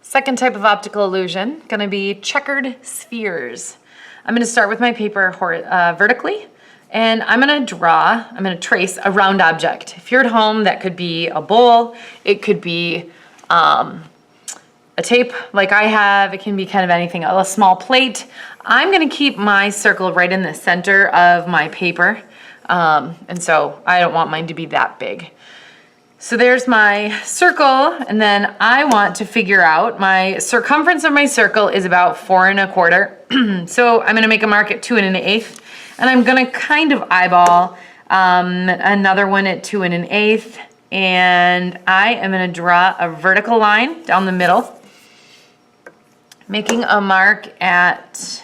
Second type of optical illusion, gonna be checkered spheres. I'm gonna start with my paper vertically, and I'm gonna trace a round object. If you're at home, that could be a bowl, it could be a tape like I have, it can be kind of anything, a small plate. I'm gonna keep my circle right in the center of my paper, and so I don't want mine to be that big. So there's my circle, and then I want to figure out my circumference of my circle is about 4 1/4. So I'm gonna make a mark at 2 1/8, and I'm gonna kind of eyeball another one at 2 1/8, and I am gonna draw a vertical line down the middle, making a mark at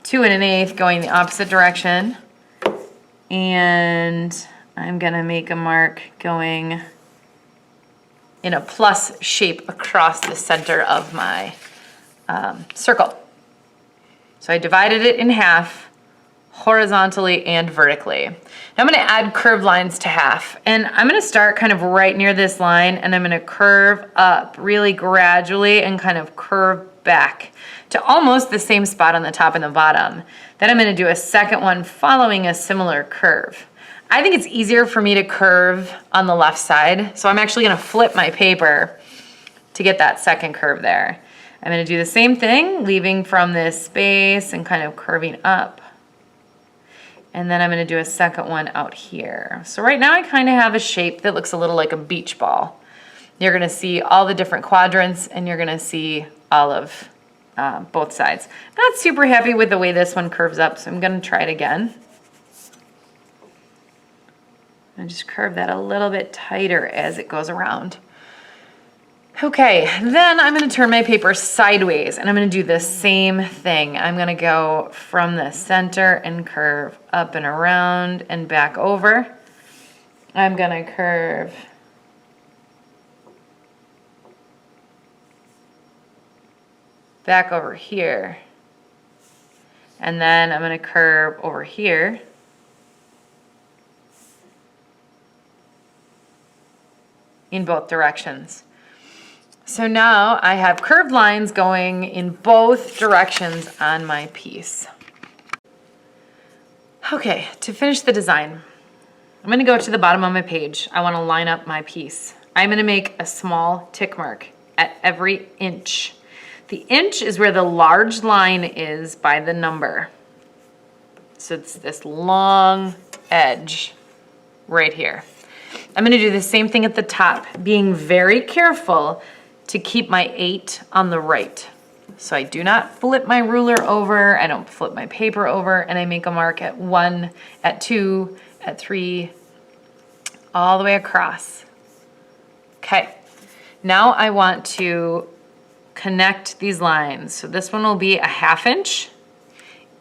2 1/8 going the opposite direction, and I'm gonna make a mark going in a plus shape across the center of my circle. So I divided it in half, horizontally and vertically. Now I'm gonna add curved lines to half, and I'm gonna start kind of right near this line, and I'm gonna curve up really gradually and kind of curve back to almost the same spot on the top and the bottom. Then I'm gonna do a second one following a similar curve. I think it's easier for me to curve on the left side, so I'm actually gonna flip my paper to get that second curve there. I'm gonna do the same thing, leaving from this space and kind of curving up. And then I'm gonna do a second one out here. So right now I kind of have a shape that looks a little like a beach ball. You're gonna see all the different quadrants, and you're gonna see all of both sides. Not super happy with the way this one curves up, so I'm gonna try it again. And just curve that a little bit tighter as it goes around. Okay, then I'm gonna turn my paper sideways, and I'm gonna do the same thing. I'm gonna go from the center and curve up and around and back over. I'm gonna curve back over here. And then I'm gonna curve over here. In both directions. So now I have curved lines going in both directions on my piece. Okay, to finish the design, I'm gonna go to the bottom of my page. I wanna line up my piece. I'm gonna make a small tick mark at every inch. The inch is where the large line is by the number. So it's this long edge right here. I'm gonna do the same thing at the top, being very careful to keep my 8 on the right. So I do not flip my ruler over, I don't flip my paper over, and I make a mark at 1, at 2, at 3, all the way across. Okay, now I want to connect these lines. So this one will be a 1/2 inch.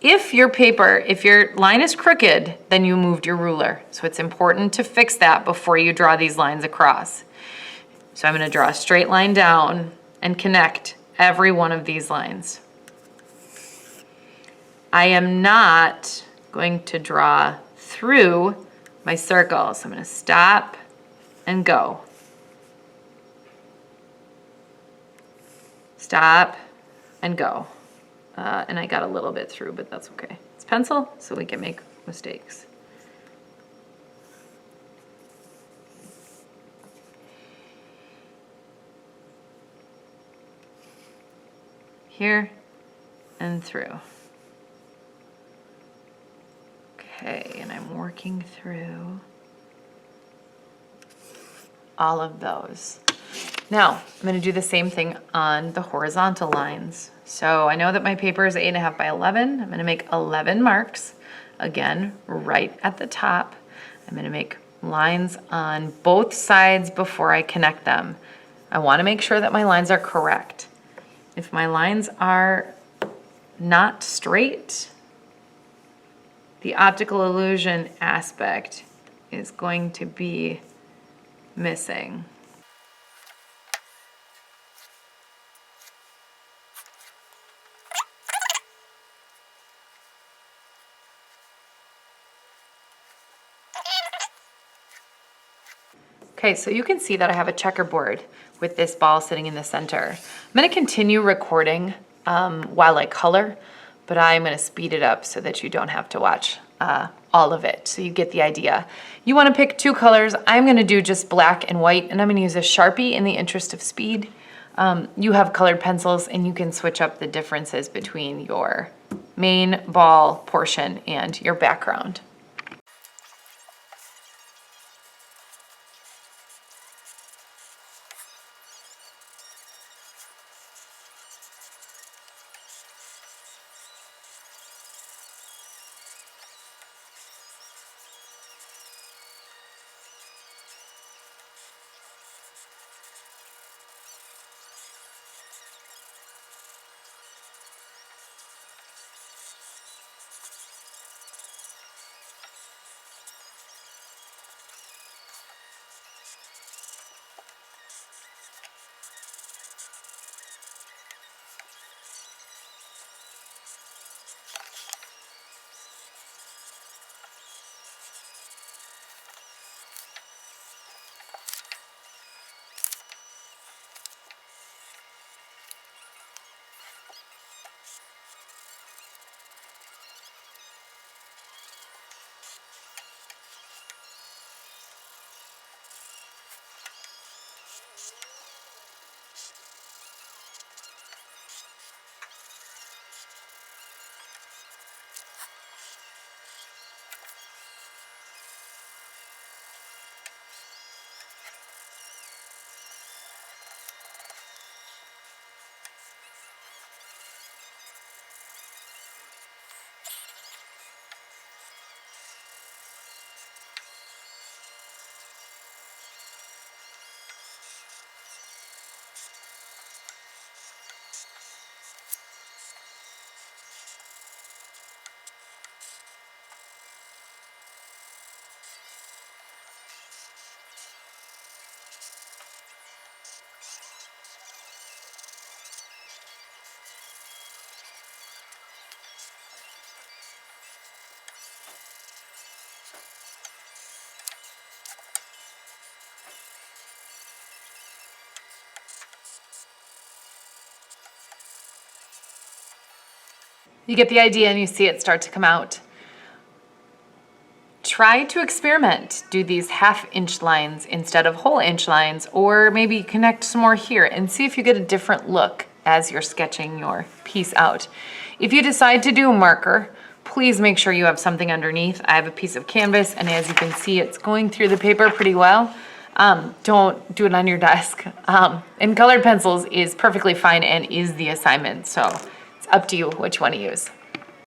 If your line is crooked, then you moved your ruler. So it's important to fix that before you draw these lines across. So I'm gonna draw a straight line down and connect every one of these lines. I am not going to draw through my circle. So I'm gonna stop and go. Stop and go. And I got a little bit through, but that's okay. It's pencil, so we can make mistakes. Here and through. Okay, and I'm working through all of those. Now, I'm gonna do the same thing on the horizontal lines. So I know that my paper is 8.5 by 11. I'm gonna make 11 marks, again, right at the top. I'm gonna make lines on both sides before I connect them. I wanna make sure that my lines are correct. If my lines are not straight, the optical illusion aspect is going to be missing. Okay, so you can see that I have a checkerboard with this ball sitting in the center. I'm gonna continue recording while I color, but I'm gonna speed it up so that you don't have to watch all of it, so you get the idea. You wanna pick 2 colors. I'm gonna do just black and white, and I'm gonna use a Sharpie in the interest of speed. You have colored pencils, and you can switch up the differences between your main ball portion and your background. You get the idea and you see it start to come out. Try to experiment. Do these 1/2 inch lines instead of whole inch lines, or maybe connect some more here and see if you get a different look as you're sketching your piece out. If you decide to do a marker, please make sure you have something underneath. I have a piece of canvas, and as you can see, it's going through the paper pretty well. Don't do it on your desk. And colored pencils is perfectly fine and is the assignment, so it's up to you which one to use.